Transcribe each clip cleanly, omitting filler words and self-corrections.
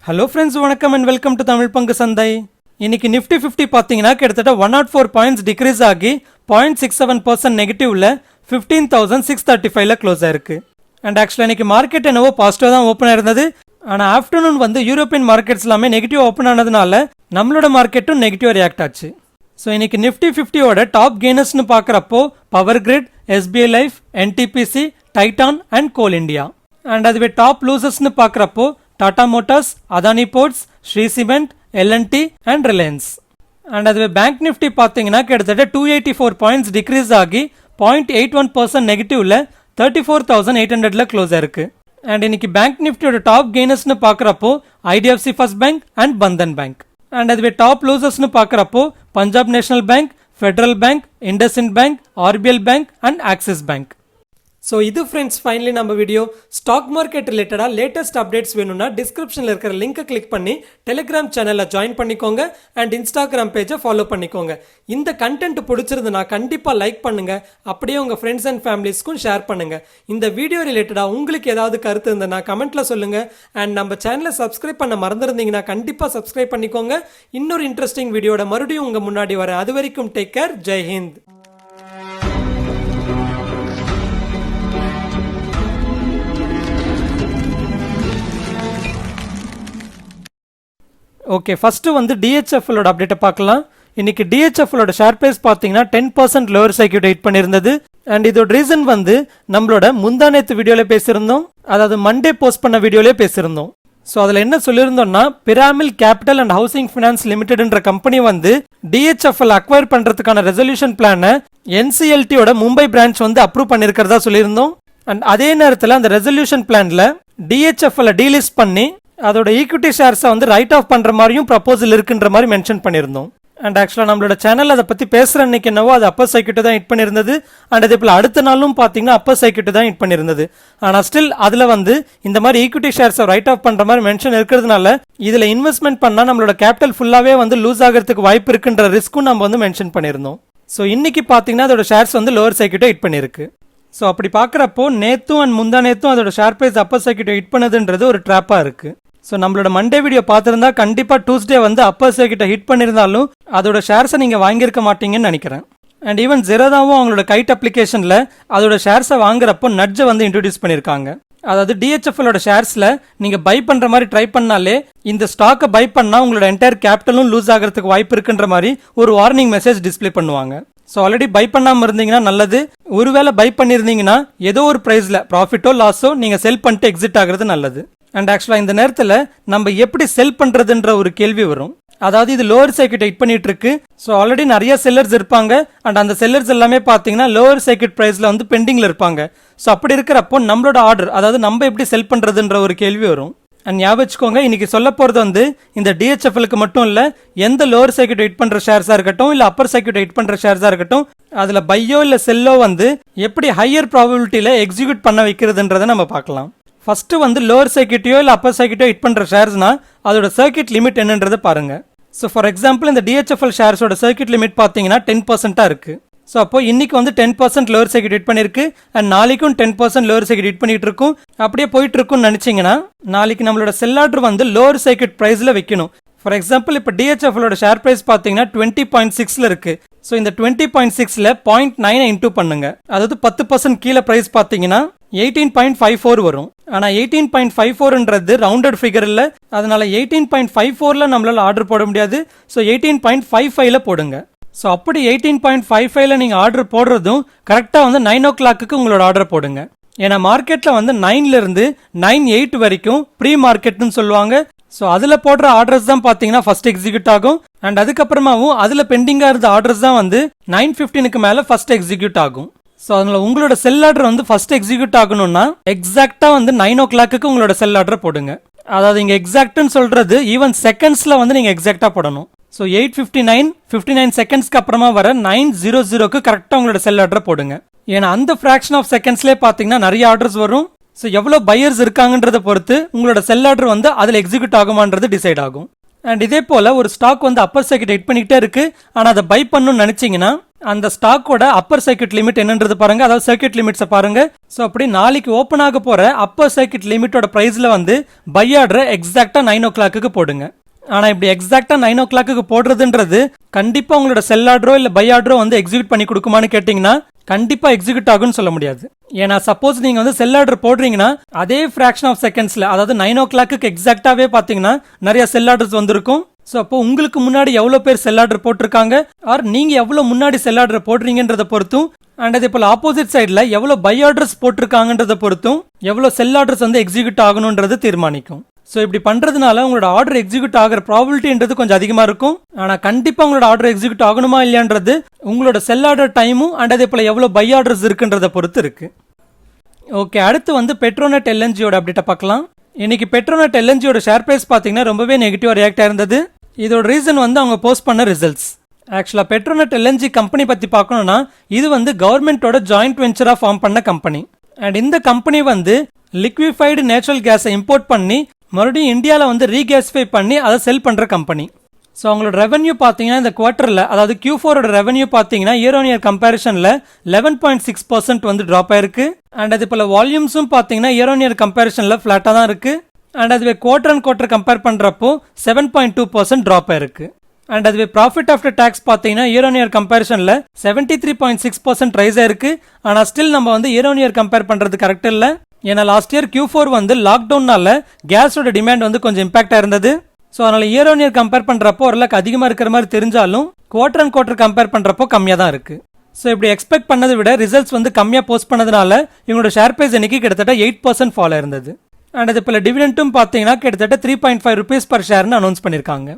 Hello friends, வணக்கம் and welcome to Tamil பங்கு சந்தை. இன்னைக்கு நிஃப்டி 50 பார்த்தீங்கன்னா கிட்டத்தட்ட 104 பாயிண்ட்ஸ் டிக்ரீஸ் ஆகி 0.67% நெகட்டிவ்ல 15,635ல க்ளோஸ் ஆயிருக்கு. அண்ட் ஆக்சுவலாக இன்னைக்கு மார்க்கெட் என்னவோ பாசிட்டிவ் தான் ஓப்பன் ஆயிருந்தது. ஆனால் ஆஃப்டர்நூன் வந்து யூரோப்பியன் மார்க்கெட்ஸ் எல்லாமே நெகட்டிவ் ஓப்பன் ஆனதுனால நம்மளோட மார்க்கெட்டும் நெகட்டிவ் ரியாக்ட் ஆச்சு. ஸோ இன்னைக்கு நிஃப்டி 50யோட டாப் கெய்னர்ஸ்னு பார்க்குறப்போ power grid, SBI life, NTPC, Titan and coal India. And அதுவே டாப் லூசர்ஸ்னு பார்க்குறப்போ Tata motors, Adani ports, Shree cement, LNT and Reliance. And அதுவே பேங்க் நிஃப்டி பார்த்தீங்கன்னா கிட்டத்தட்ட 284 பாயிண்ட்ஸ் டிக்ரீஸ் ஆகி 0.81% நெகட்டிவ்ல 34,800ல க்ளோஸ் ஆயிருக்கு. அண்ட் இன்னைக்கு பேங்க் நிஃப்டியோட டாப் கெய்னர்ஸ்னு பார்க்குறப்போ IDFC first bank and Bandhan bank. And அதுவே டாப் லூசர்ஸ்னு பார்க்குறப்போ Punjab national bank, federal bank, IndusInd bank, RBL bank and axis bank. So இது ஃப்ரெண்ட்ஸ் ஃபைனலி நம்ம வீடியோ. ஸ்டாக் மார்க்கெட் ரிலேட்டடாக லேட்டஸ்ட் அப்டேட்ஸ் வேணும்னா டிஸ்கிரிப்ஷனில் இருக்கிற லிங்கை கிளிக் பண்ணி டெலிகிராம் சேனலில் ஜாயின் பண்ணிக்கோங்க அண்ட் இன்ஸ்டாகிராம் பேஜை ஃபாலோ பண்ணிக்கோங்க. இந்த கண்டென்ட் பிடிச்சிருந்துன்னா கண்டிப்பாக லைக் பண்ணுங்கள், அப்படியே உங்கள் ஃப்ரெண்ட்ஸ் அண்ட் ஃபேமிலிஸ்க்கும் ஷேர் பண்ணுங்கள். இந்த வீடியோ ரிலேட்டடாக உங்களுக்கு ஏதாவது கருத்து இருந்ததுன்னா கமெண்ட்டில் சொல்லுங்கள். அண்ட் நம்ம சேனலை சப்ஸ்கிரைப் பண்ண மறந்துருந்தீங்கன்னா கண்டிப்பாக சப்ஸ்கிரைப் பண்ணிக்கோங்க. இன்னொரு இன்ட்ரெஸ்டிங் வீடியோட மறுபடியும் உங்கள் முன்னாடி வரேன். அது வரைக்கும் take care. Jai Hind. Okay, first வந்து டிஹெச்எஃப்எலோட அப்டேட்டை பார்க்கலாம். இன்னைக்கு டிஹெச்எஃப்எலோட ஷேர் பிரைஸ் பார்த்தீங்கன்னா 10% லோவர் சர்க்யூட் ஹிட் பண்ணியிருந்தது. அண்ட் இதோட ரீசன் வந்து நம்மளோட முந்தானேத்து வீடியோவில் பேசியிருந்தோம், அதாவது மண்டே போஸ்ட் பண்ண வீடியோலே பேசியிருந்தோம். ஸோ அதில் என்ன சொல்லியிருந்தோம்னா, Piramal capital and housing finance லிமிடெட்ன்ற கம்பெனி வந்து டிஹெச்எஃப்எல் அக்வயர் பண்ணுறதுக்கான ரெசல்யூஷன் பிளானை என்சிஎல்டியோட மும்பை பிரான்ச் வந்து அப்ரூவ் பண்ணியிருக்கிறதா சொல்லியிருந்தோம். அண்ட் அதே நேரத்தில் அந்த ரெசல்யூஷன் பிளான்ல டிஹெச்எஃப்எல் டீலிஸ்ட் பண்ணி அதோட ஈக்விட்டி ஷேர்ஸை வந்து ரைட் ஆஃப் பண்ணுற மாதிரியும் ப்ரப்போசல் இருக்குன்ற மாதிரி மென்ஷன் பண்ணியிருந்தோம். அண்ட் ஆக்சுவலாக நம்மளோட சேனல் அதை பற்றி பேசுகிற அன்னைக்கு என்னவோ அது அப்பர் சர்க்யூட் தான் ஹிட் பண்ணியிருந்தது. அண்ட் அதே போல் அடுத்த நாளும் பார்த்தீங்கன்னா அப்பர் சர்க்யூட் தான் ஹிட் பண்ணியிருந்தது. ஆனால் ஸ்டில் அதில் வந்து இந்த மாதிரி ஈக்விட்டி ஷேர்ஸை ரைட் ஆஃப் பண்ணுற மாதிரி மென்ஷன் இருக்கிறதுனால இதில் இன்வெஸ்ட்மெண்ட் பண்ணால் நம்மளோட கேபிட்டல் ஃபுல்லாகவே வந்து லூஸ் ஆகிறதுக்கு வாய்ப்பு இருக்குன்ற ரிஸ்க்கும் நம்ம வந்து மென்ஷன் பண்ணியிருந்தோம். ஸோ இன்னைக்கு பார்த்தீங்கன்னா அதோட ஷேர்ஸ் வந்து லோவர் சர்க்யூட்டை ஹிட் பண்ணியிருக்கு. ஸோ அப்படி பார்க்குறப்போ நேத்தும் அண்ட் முந்தா நேத்தும் அதோட ஷேர் பிரைஸ் அப்பர் சர்க்யூட்டை ஹிட் பண்ணதுன்றது ஒரு ட்ராப்பாக இருக்குது. ஸோ நம்மளோட மண்டே வீடியோ பார்த்துருந்தா கண்டிப்பாக டியூஸ்டே வந்து அப்பர் சர்க்யூட்டை ஹிட் பண்ணியிருந்தாலும் அதோட ஷேர்ஸை நீங்கள் வாங்கியிருக்க மாட்டீங்கன்னு நினைக்கிறேன். அண்ட் ஈவன் ஜெரோதாவும் அவங்களோட கைட் அப்ளிகேஷனில் அதோட ஷேர்ஸை வாங்குறப்போ நட்ஜை வந்து இன்ட்ரடியூஸ் பண்ணியிருக்காங்க. அதாவது டிஹெச்எஃப்எலோட ஷேர்ஸில் நீங்கள் பை பண்ணுற மாதிரி ட்ரை பண்ணாலே இந்த ஸ்டாக்கை பை பண்ணால் உங்களோட என்டையர் கேபிட்டலும் லூஸ் ஆகிறதுக்கு வாய்ப்பு இருக்குன்ற மாதிரி ஒரு வார்னிங் மெசேஜ் டிஸ்பிளே பண்ணுவாங்க. ஸோ ஆல்ரெடி பை பண்ணாமல் இருந்தீங்கன்னா நல்லது. ஒருவேளை பை பண்ணியிருந்தீங்கன்னா ஏதோ ஒரு ப்ரைஸில் ப்ராஃபிட்டோ லாஸோ நீங்கள் செல் பண்ணிட்டு எக்ஸிட் ஆகிறது நல்லது. அண்ட் ஆக்சுவலாக இந்த நேரத்தில் நம்ம எப்படி செல் பண்ணுறதுன்ற ஒரு கேள்வி வரும். அதாவது இது லோவர் சர்க்யூட் ஹிட் பண்ணிட்டு இருக்கு. ஸோ ஆல்ரெடி நிறைய செல்லர்ஸ் இருப்பாங்க. அண்ட் அந்த செல்லர்ஸ் எல்லாமே பார்த்தீங்கன்னா லோவர் சர்க்யூட் ப்ரைஸில் வந்து பெண்டிங்கில் இருப்பாங்க. ஸோ அப்படி இருக்கிறப்போ நம்மளோட ஆர்டர், அதாவது நம்ம எப்படி செல் பண்ணுறதுன்ற ஒரு கேள்வி வரும். அண்ட் ஞாபகம் வச்சுக்கோங்க, இன்னைக்கு சொல்ல போகிறது வந்து இந்த டிஹெச்எஃப்எலுக்கு மட்டும் இல்லை, எந்த லோவர் சர்க்யூட் ஹிட் பண்ணுற ஷேர்ஸாக இருக்கட்டும் இல்லை அப்பர் சர்க்யூட் ஹிட் பண்ணுற ஷேர்ஸாக இருக்கட்டும், அதில் பையோ இல்லை செல்லோ வந்து எப்படி ஹையர் ப்ராபபிலிட்டியில் எக்ஸிக்யூட் பண்ண வைக்கிறதுன்றதை நம்ம பார்க்கலாம். ஃபர்ஸ்ட் வந்து லோவர் சர்க்யூட்டையோ இல்லை அப்பர் சர்க்யூட்டோ ஹிட் பண்ணுற ஷேர்ஸ்னா அதோட சர்க்யூட் லிமிட் என்னன்றதை பாருங்க. ஸோ ஃபார் எக்ஸாம்பிள் இந்த டிஹெச்எஃப்எல் ஷேர்ஸோட சர்க்யூட் லிமிட் பார்த்தீங்கன்னா 10% இருக்கு. ஸோ அப்போ இன்னைக்கு வந்து 10% லோவர் சர்க்யூட் ஹிட் பண்ணிருக்கு. அண்ட் நாளைக்கும் 10% லோவர் சர்க்யூட் ஹிட் பண்ணிட்டு இருக்கும். அப்படியே போயிட்டு இருக்கும்னு நினைச்சீங்கன்னா நாளைக்கு நம்மளோட செல் ஆர்டர் வந்து லோவர் சர்க்யூட் பிரைஸ்ல வைக்கணும். ஃபார் எக்ஸாம்பிள் இப்போ டிஹெச்எஃப்எலோட ஷேர் பிரைஸ் பார்த்தீங்கன்னா 20.6ல இருக்கு. ஸோ இந்த 20.6ல 0.9 இன்டூ பண்ணுங்க. அதாவது 10% கீழே பிரைஸ் பார்த்தீங்கன்னா 18.54 வரும். ஆனால் 18.54ன்றது ரவுண்டட் ஃபிகர் இல்லை, அதனால 18.54ல நம்மளால ஆர்டர் போட முடியாது. ஸோ 18.55ல போடுங்க. ஸோ அப்படி 18.55ல நீங்கள் ஆர்டர் போடுறதும் கரெக்டாக வந்து 9 o'clock உங்களோட ஆர்டர் போடுங்க. ஏன்னா மார்க்கெட்டில் வந்து 9லேருந்து 9:08 வரைக்கும் ப்ரீ மார்க்கெட்னு சொல்லுவாங்க. ஸோ அதில் போடுற ஆர்டர்ஸ் தான் பார்த்தீங்கன்னா ஃபர்ஸ்ட் எக்ஸிக்யூட் ஆகும். அண்ட் அதுக்கப்புறமாவும் அதில் பெண்டிங்காக இருந்த ஆர்டர்ஸ் தான் வந்து 9:15க்கு மேலே ஃபர்ஸ்ட் எக்ஸிக்யூட் ஆகும். ஸோ அதனால உங்களோட செல் ஆர்டர் வந்து ஃபர்ஸ்ட் எக்ஸிக்யூட் ஆகணும்னா எக்ஸாக்டாக வந்து 9 o'clock உங்களோட செல் ஆர்டர் போடுங்க. அதாவது இங்கே எக்ஸாக்ட்னு சொல்றது ஈவன் செகண்ட்ஸில் வந்து நீங்கள் எக்ஸாக்டாக போடணும். ஸோ 8:59 செகண்ட்ஸ்க்கு அப்புறமா வர 9:00க்கு கரெக்டாக உங்களோட செல் ஆர்டர் போடுங்க. ஏன்னா அந்த ஃப்ராக்ஷன் ஆஃப் செகண்ட்ஸ்லேயே பார்த்தீங்கன்னா நிறைய ஆர்டர்ஸ் வரும். ஸோ எவ்வளோ பையர்ஸ் இருக்காங்கன்றதை பொறுத்து உங்களோட செல் ஆர்டர் வந்து அதில் எக்ஸிக்யூட் ஆகுமான்றது டிசைட் ஆகும். அண்ட் இதே போல் ஒரு ஸ்டாக் வந்து அப்பர் சர்க்யூட் ஹிட் பண்ணிக்கிட்டே இருக்கு, ஆனால் அதை பை பண்ணணும்னு நினச்சிங்கன்னா அந்த ஸ்டாக்கோட அப்பர் சர்க்கியூட் லிமிட் என்னன்றது பாருங்க, அதாவது சர்க்கியூட் லிமிட்ஸை பாருங்க. ஸோ அப்படி நாளைக்கு ஓப்பன் ஆக போற அப்பர் சர்க்கியூட் லிமிட்டோட பிரைஸ்ல வந்து பை ஆர்டர் எக்ஸாக்டா 9 o'clock போடுங்க. ஆனா இப்படி எக்ஸாக்டா 9 o'clock போடுறதுன்றது கண்டிப்பா உங்களோட செல் ஆர்டரோ இல்ல பை ஆர்டரோ வந்து எக்ஸிக்யூட் பண்ணி கொடுக்குமான்னு கேட்டீங்கன்னா கண்டிப்பா எக்ஸிக்யூட் ஆகும்னு சொல்ல முடியாது. ஏன்னா சப்போஸ் நீங்க வந்து செல் ஆர்டர் போடுறீங்கன்னா அதே ஃபிராக்ஷன் ஆஃப் செகண்ட்ஸ்ல, அதாவது 9 o'clock எக்ஸாக்டாவே பாத்தீங்கன்னா நிறைய செல் ஆர்டர்ஸ் வந்திருக்கும். ஸோ அப்போ உங்களுக்கு முன்னாடி எவ்வளோ பேர் செல் ஆர்டர் போட்டிருக்காங்க, ஆர் நீங்க எவ்வளவு முன்னாடி செல் ஆர்டர் போடுறீங்கன்றத பொறுத்தும், அண்ட் அதே போல ஆப்போசிட் சைட்ல எவ்வளவு பை ஆர்டர்ஸ் போட்டிருக்காங்கன்றத பொறுத்தும் எவ்வளவு செல் ஆர்டர்ஸ் வந்து எக்ஸிக்யூட் ஆகணும்ன்றது தீர்மானிக்கும். ஸோ இப்படி பண்றதுனால உங்களோட ஆர்டர் எக்ஸிக்யூட் ஆகிற ப்ராபபிலிட்டின்றது கொஞ்சம் அதிகமா இருக்கும். ஆனா கண்டிப்பா உங்களோட ஆர்டர் எக்ஸிக்யூட் ஆகணுமா இல்லையான்றது உங்களோட செல் ஆர்டர் டைமும் அண்ட் அதே போல எவ்வளவு பை ஆர்டர்ஸ் இருக்குன்றத பொறுத்து இருக்கு. ஓகே, அடுத்து வந்து பெட்ரோநெட் எல்என்ஜியோட அப்டேட்டை பார்க்கலாம். இன்னைக்கு பெட்ரோநெட் எல்என்ஜியோட ஷேர் பிரைஸ் பாத்தீங்கன்னா ரொம்பவே நெகட்டிவா ரியாக்ட் ஆயிருந்தது. இதோட ரீசன் வந்து அவங்க போஸ்ட் பண்ண ரிசல்ட்ஸ். ஆக்சுவலா பெட்ரோநெட் எல்என்ஜி கம்பெனி பத்தி பார்க்கணும்னா இது வந்து கவர்மெண்டோட ஜாயிண்ட் வெஞ்சரா ஃபார்ம் பண்ண கம்பெனி. அண்ட் இந்த கம்பெனி வந்து லிக்விஃபைடு நேச்சுரல் கேஸை இம்போர்ட் பண்ணி மறுபடியும் இந்தியாவில் வந்து ரீகேசிஃபை பண்ணி அதை செல் பண்ற கம்பெனி. ஸோ அவங்களோட ரெவன்யூ பார்த்தீங்கன்னா இந்த குவார்டர்ல, அதாவது Q4 ரெவன்யூ பார்த்தீங்கன்னா இயர் ஆன் இயர் கம்பேரிஷன்ல 11.6% வந்து ட்ராப் ஆயிருக்கு. அண்ட் அது போல வால்யூம்ஸும் பார்த்தீங்கன்னா இயர் ஆன் இயர் கம்பேரிஷன்ல ஃபிளாட்டா தான் இருக்கு. அண்ட் அதுவே குவார்டர் அண்ட் குவார்டர் கம்பேர் பண்றப்போ 7.2% ட்ராப் ஆயிருக்கு. அண்ட் அதுவே ப்ராஃபிட் ஆஃப்டர் டாக்ஸ் பார்த்தீங்கன்னா இயர் ஆன் இயர் கம்பேரிஷன்ல 73.6% ரைஸ் ஆயிருக்கு. ஆனா ஸ்டில் நம்ம வந்து இயர் ஆன் இயர் கம்பேர் பண்றது கரெக்ட் இல்லை. ஏன்னா லாஸ்ட் இயர் Q4 வந்து லாக்டவுன்னால கேஸோட டிமாண்ட் வந்து கொஞ்சம் இம்பாக்ட் ஆயிருந்தது. ஸோ அதனால இயர் ஆன் இயர் கம்பேர் பண்றப்போ ஓரளவுக்கு அதிகமாக இருக்கிற மாதிரி தெரிஞ்சாலும் குவார்டர் அண்ட் குவார்டர் கம்பேர் பண்றப்போ கம்மியாக தான் இருக்கு. ஸோ இப்படி எக்ஸ்பெக்ட் பண்ணதை விட ரிசல்ட்ஸ் வந்து கம்மியாக போஸ்ட் பண்ணதுனால இவங்களோட ஷேர் பிரைஸ் இன்னைக்கு கிட்டத்தட்ட 8% ஃபால் ஆயிருந்தது. அண்ட் அது போல டிவிடெண்டும் பார்த்தீங்கன்னா கிட்டத்தட்ட 3.5 rupees per ஷேர்னு அனௌன்ஸ் பண்ணியிருக்காங்க.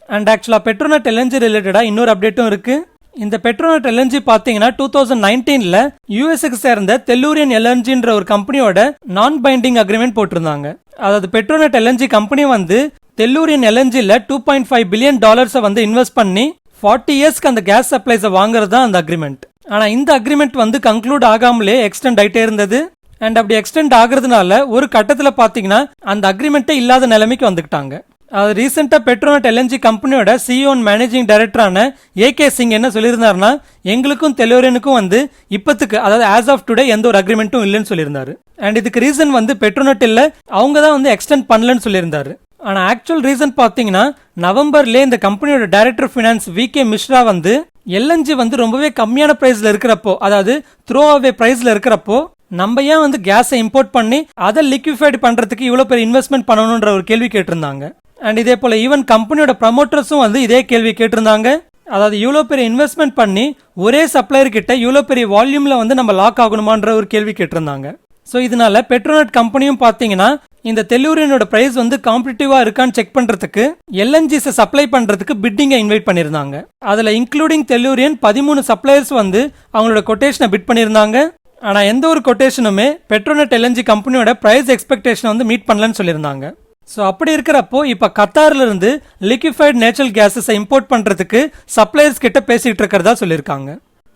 அண்ட் ஆக்சுவலா பெட்ரோநெட் எல்என்ஜி ரிலேட்டடா இன்னொரு அப்டேட்டும் இருக்கு. இந்த பெட்ரோநெட் எல்என்ஜி பாத்தீங்கன்னா 2019ல யூஎஸ்க்கு சேர்ந்த தெல்லூரியன் எல்என்ஜின்ற ஒரு கம்பெனியோட நான் பைண்டிங் அக்ரிமெண்ட் போட்டிருந்தாங்க. அதாவது பெட்ரோநெட் எல்என்ஜி கம்பெனி வந்து தெல்லூரியன் எல்என்ஜில $2.5 billion வந்து இன்வெஸ்ட் பண்ணி 40 இயர்ஸ்க்கு அந்த கேஸ் சப்ளைஸை வாங்குறது தான் அந்த அக்ரிமெண்ட். ஆனா இந்த அக்ரிமெண்ட் வந்து கன்க்ளூட் ஆகாமலே எக்ஸ்டெண்ட் ஆயிட்டே இருந்தது. அண்ட் அப்படி எக்ஸ்டெண்ட் ஆகுறதுனால ஒரு கட்டத்துல பாத்தீங்கன்னா அந்த அக்ரிமெண்ட்டே இல்லாத நிலைமைக்கு வந்துட்டாங்க. அது ரீசெண்டா பெட்ரோநெட் எல்என்ஜி கம்பெனியோட சிஇஓ அண்ட் மேனேஜிங் டைரக்டரான ஏகே சிங் என்ன சொல்லியிருந்தாருன்னா, எங்களுக்கும் தெல்லூரியனுக்கும் வந்து இப்பத்துக்கு, அதாவது ஆஸ் ஆஃப் டுடே எந்த ஒரு அக்ரிமெண்ட்டும் இல்லைன்னு சொல்லியிருந்தாரு. அண்ட் இதுக்கு ரீசன் வந்து பெட்ரோநெட் இல்ல, அவங்க தான் வந்து எக்ஸ்டெண்ட் பண்ணலன்னு சொல்லியிருந்தாரு. ஆனா ஆக்சுவல் ரீசன் பாத்தீங்கன்னா நவம்பர்ல இந்த கம்பெனியோட டைரக்டர் ஃபினான்ஸ் விகே மிஸ்ரா வந்து எல்என்ஜி வந்து ரொம்பவே கம்மியான பிரைஸ்ல இருக்கிறப்போ, அதாவது த்ரோ அவே பிரைஸ்ல இருக்கிறப்போ நம்ம ஏன் வந்து கேஸை இம்போர்ட் பண்ணி அதை லிக்விஃபைட் பண்றதுக்கு இவ்வளவு பெரிய இன்வெஸ்ட்மெண்ட் பண்ணணும்ன்ற ஒரு கேள்வி கேட்டிருந்தாங்க. அண்ட் இதே போல ஈவன் கம்பெனியோட ப்ரமோட்டர்ஸும் வந்து இதே கேள்வி கேட்டிருந்தாங்க. அதாவது இவ்வளவு பெரிய இன்வெஸ்ட்மெண்ட் பண்ணி ஒரே சப்ளையர் கிட்ட இவ்வளவு பெரிய வால்யூம்ல வந்து நம்ம லாக் ஆகணுமான்ற ஒரு கேள்வி கேட்டிருந்தாங்க. ஸோ இதனால பெட்ரோநெட் கம்பெனியும் பாத்தீங்கன்னா இந்த தெல்லூரியனோட பிரைஸ் வந்து காம்படிட்டிவா இருக்கான்னு செக் பண்றதுக்கு எல்என்ஜிஸை சப்ளை பண்றதுக்கு பிட்டிங்கை இன்வைட் பண்ணிருந்தாங்க. அதுல இன்க்ளூடிங் தெல்லூரியன் 13 சப்ளையர்ஸ் வந்து அவங்களோட கொட்டேஷனை பிட் பண்ணிருந்தாங்க. ஆனா எந்த ஒரு கொட்டேஷனுமே பெட்ரோநெட் எல்என்ஜி கம்பெனியோட பிரைஸ் எக்ஸ்பெக்டேஷன் வந்து மீட் பண்ணலன்னு சொல்லியிருந்தாங்க. ஸோ அப்படி இருக்கிறப்போ இப்ப கத்தார்ல இருந்து லிக்விஃபைட் நேச்சுரல் கேஸஸை இம்போர்ட் பண்றதுக்கு சப்ளையர்ஸ் கிட்ட பேசிட்டு இருக்கிறதா சொல்லியிருக்காங்க.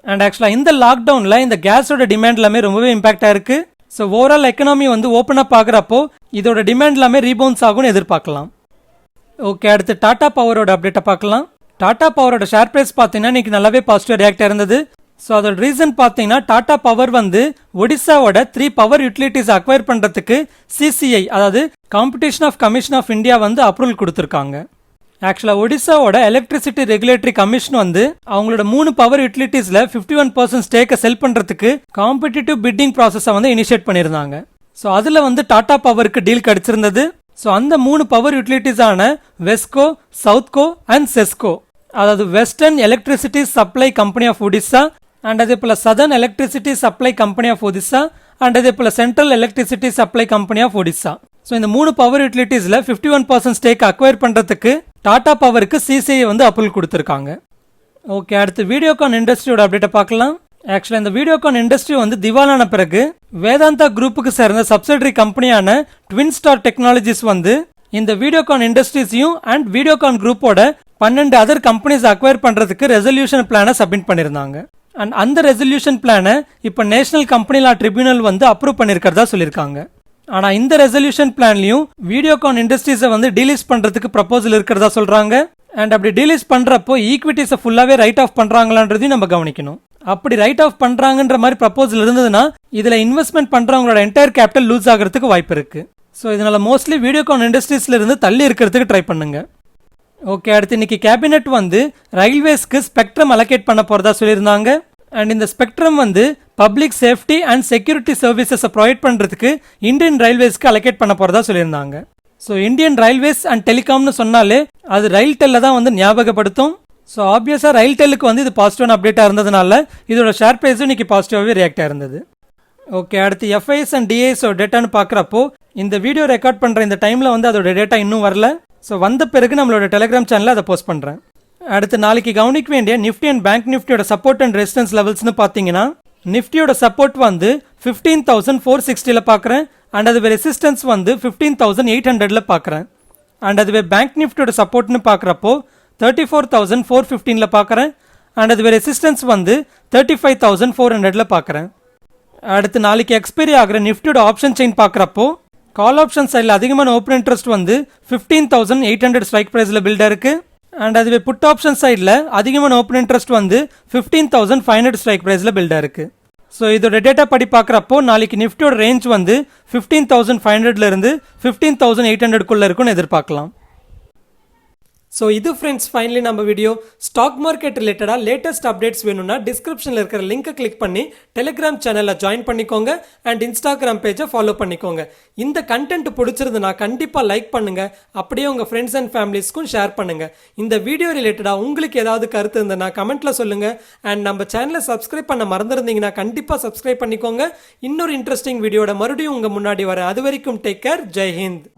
அண்ட் ஆக்சுவலா இந்த லாக்டவுன்ல இந்த கேஸோட டிமாண்ட் எல்லாமே ரொம்பவே இம்பாக்ட் ஆயிருக்கு. ஸோ ஓவரால் எக்கனாமி வந்து ஓப்பன் அப் ஆகுறப்போ இதோட டிமாண்ட் எல்லாமே ரீபவுன்ஸ் ஆகும்னு எதிர்பார்க்கலாம். ஓகே, அடுத்து டாடா பவரோட அப்டேட்டை பார்க்கலாம். டாடா பவரோட ஷேர் பிரைஸ் பார்த்தீங்கன்னா இன்னைக்கு நல்லாவே பாசிட்டிவ் ரியாக்ட் இருந்தது. ஸோ அதோட ரீசன் பார்த்தீங்கன்னா டாடா பவர் வந்து ஒடிசாவோட 3 பவர் யூட்டிலிட்டிஸ் அக்வயர் பண்றதுக்கு சிசிஐ, அதாவது competition of commission of India வந்து அப்ரூவல் கொடுத்துருக்காங்க. ஆக்சுவலா ஒடிசாவோட எலக்ட்ரிசிட்டி ரெகுலேட்டரி கமிஷன் வந்து அவங்களோட 3 பவர் யூட்டிலிட்டிஸ்ல 51% ஸ்டேக்கை செல் பண்றதுக்கு காம்படிட்டிவ் பிட்டிங் ப்ராசஸை வந்து இனிஷியேட் பண்ணியிருந்தாங்க. ஸோ அதுல வந்து டாடா பவருக்கு டீல் கிடைச்சிருந்தது. ஸோ அந்த 3 பவர் யூட்டிலிட்டிஸ் ஆன வெஸ்கோ, சவுத்கோ அண்ட் செஸ்கோ, அதாவது western electricity supply company of Odisha and அதே போல southern electricity supply company of Odisha and அதே போல central electricity supply company of Odisha. So இந்த 3 பவர் யூட்டிலிட்டிஸ்ல 51% ஸ்டேக் அக்வயர் பண்றதுக்கு டாடா பவருக்கு சிசிஐ வந்து அப்ரூவல் கொடுத்துருக்காங்க. ஓகே, அடுத்து வீடியோகான் இண்டஸ்ட்ரியோட அப்டேட்டை பார்க்கலாம். ஆக்சுவலா இந்த வீடியோகான் இண்டஸ்ட்ரி வந்து திவாலான பிறகு வேதாந்தா குரூப்புக்கு சேர்ந்த சப்சிடரி கம்பெனியான ட்வின் ஸ்டார் டெக்னாலஜிஸ் வந்து இந்த வீடியோகான் இண்டஸ்ட்ரீஸையும் அண்ட் வீடியோகான் குரூப்போட 12 அதர் கம்பெனிஸ் அக்வயர் பண்றதுக்கு ரெசல்யூஷன் பிளானை சப்மிட் பண்ணிருந்தாங்க. அண்ட் அந்த ரெசல்யூஷன் பிளானை இப்ப நேஷனல் கம்பெனி லா ட்ரிபியூனல் வந்து அப்ரூவ் பண்ணிருக்கிறதா சொல்லியிருக்காங்க. ஆனா இந்த ரெசல்யூஷன் பிளான்லயும் வீடியோகான் இண்டஸ்ட்ரீஸை வந்து டீலிஸ்ட் பண்றதுக்கு ப்ரப்போசல் இருக்கிறதா சொல்றாங்க. அண்ட் அப்படி டீலிஸ்ட் பண்ணுறப்போ ஈக்விட்டிஸை ஃபுல்லாகவே ரைட் ஆஃப் பண்ணுறாங்களான்றதையும் நம்ம கவனிக்கணும். அப்படி ரைட் ஆஃப் பண்ணுறாங்கன்ற மாதிரி ப்ரப்போசல் இருந்ததுன்னா இதில் இன்வெஸ்ட்மெண்ட் பண்ணுறவங்களோட என்டையர் கேபிட்டல் லூஸ் ஆகிறதுக்கு வாய்ப்பு இருக்குது. ஸோ இதனால் மோஸ்ட்லி வீடியோகான் இண்டஸ்ட்ரீஸில் இருந்து தள்ளி இருக்கிறதுக்கு ட்ரை பண்ணுங்க. ஓகே, அடுத்து இன்னைக்கு கேபினெட் வந்து ரயில்வேஸ்க்கு ஸ்பெக்ட்ரம் அலோகேட் பண்ண போகிறதா சொல்லியிருந்தாங்க. அண்ட் இந்த ஸ்பெக்ட்ரம் வந்து பப்ளிக் சேஃப்டி அண்ட் செக்யூரிட்டி சர்வீசஸை ப்ரொவைட் பண்ணுறதுக்கு இந்தியன் ரயில்வேஸ்க்கு அலோகேட் பண்ண போகிறதா சொல்லியிருந்தாங்க. ஸோ இந்தியன் ரயில்வேஸ் அண்ட் டெலிகாம்னு சொன்னாலே அது ரயில்டெல்ல தான் வந்து ஞாபகப்படுத்தும். ஸோ ஆப்வியஸாக ரயில்டெல்லுக்கு வந்து இது பாசிட்டிவான அப்டேட்டாக இருந்ததுனால இதோட ஷேர் ப்ரைஸும் இன்னைக்கு பாசிட்டிவாகவே ரியாக்ட் ஆயிருந்தது. ஓகே, அடுத்து எஃப்ஐஎஸ் அண்ட் டிஐஎஸோட டேட்டான்னு பார்க்குறப்போ இந்த வீடியோ ரெக்கார்ட் பண்ணுற இந்த டைமில் வந்து அதோட டேட்டா இன்னும் வரல. ஸோ வந்த பிறகு நம்மளோட டெலிகிராம் சேனலில் அதை போஸ்ட் பண்ணுறேன். அடுத்து நாளைக்கு கவனிக்க வேண்டிய நிஃப்டி அண்ட் பேங்க் நிஃப்டியோட சப்போர்ட் அண்ட் ரெசிஸ்டன்ஸ் லெவல்ஸ்னு பார்த்தீங்கன்னா நிஃப்டியோட சப்போர்ட் வந்து 15,460 பார்க்குறேன். அண்ட் அதுவே ரெசிஸ்டன்ஸ் வந்து 15,800 பார்க்குறேன். அண்ட் அதுவே பேங்க் நிஃப்டியோட சப்போர்ட்னு பார்க்குறப்போ 34,415 பார்க்குறேன். அண்ட் அதுவே ரெசிஸ்டன்ஸ் வந்து 35,400 பார்க்குறேன். அடுத்து நாளைக்கு எக்ஸ்பைரி ஆகிற நிஃப்டியோட ஆப்ஷன் செயின் பார்க்குறப்போ கால் ஆப்ஷன் சைடில் அதிகமான ஓப்பன் இன்ட்ரெஸ்ட் வந்து 15,800 ஸ்ட்ரைக் ப்ரைஸில் பில்டாக இருக்குது. அண்ட் அதுவே புட் ஆப்ஷன் சைடில் அதிகமான ஓப்பன் இன்ட்ரெஸ்ட் வந்து 15,500 ஸ்ட்ரைக் ப்ரைஸில் பில்டாக இருக்குது. ஸோ இதோட டேட்டா படி பார்க்குறப்போ நாளைக்கு நிஃப்டியோட ரேஞ்ச் வந்து 15,500 15,800 இருக்குன்னு எதிர்பார்க்கலாம். ஸோ இது ஃப்ரெண்ட்ஸ் ஃபைனலி நம்ம வீடியோ. ஸ்டாக் மார்க்கெட் ரிலேட்டடாக லேட்டஸ்ட் அப்டேட்ஸ் வேணும்னா டிஸ்கிரிப்ஷனில் இருக்கிற லிங்கை கிளிக் பண்ணி டெலிகிராம் சேனலில் ஜாயின் பண்ணிக்கோங்க அண்ட் இன்ஸ்டாகிராம் பேஜை ஃபாலோ பண்ணிக்கோங்க. இந்த கண்டென்ட் பிடிச்சிருந்துன்னா கண்டிப்பாக லைக் பண்ணுங்கள், அப்படியே உங்கள் ஃப்ரெண்ட்ஸ் அண்ட் ஃபேமிலிஸ்க்கும் ஷேர் பண்ணுங்கள். இந்த வீடியோ ரிலேட்டடாக உங்களுக்கு ஏதாவது கருத்து இருந்ததுன்னா கமெண்ட்டில் சொல்லுங்கள். அண்ட் நம்ம சேனலை சப்ஸ்கிரைப் பண்ண மறந்துருந்தீங்கன்னா கண்டிப்பாக சப்ஸ்கிரைப் பண்ணிக்கோங்க. இன்னொரு இன்ட்ரெஸ்டிங் வீடியோட மறுபடியும் உங்கள் முன்னாடி வரேன். அது வரைக்கும் டேக் கேர். ஜெய் ஹிந்த்.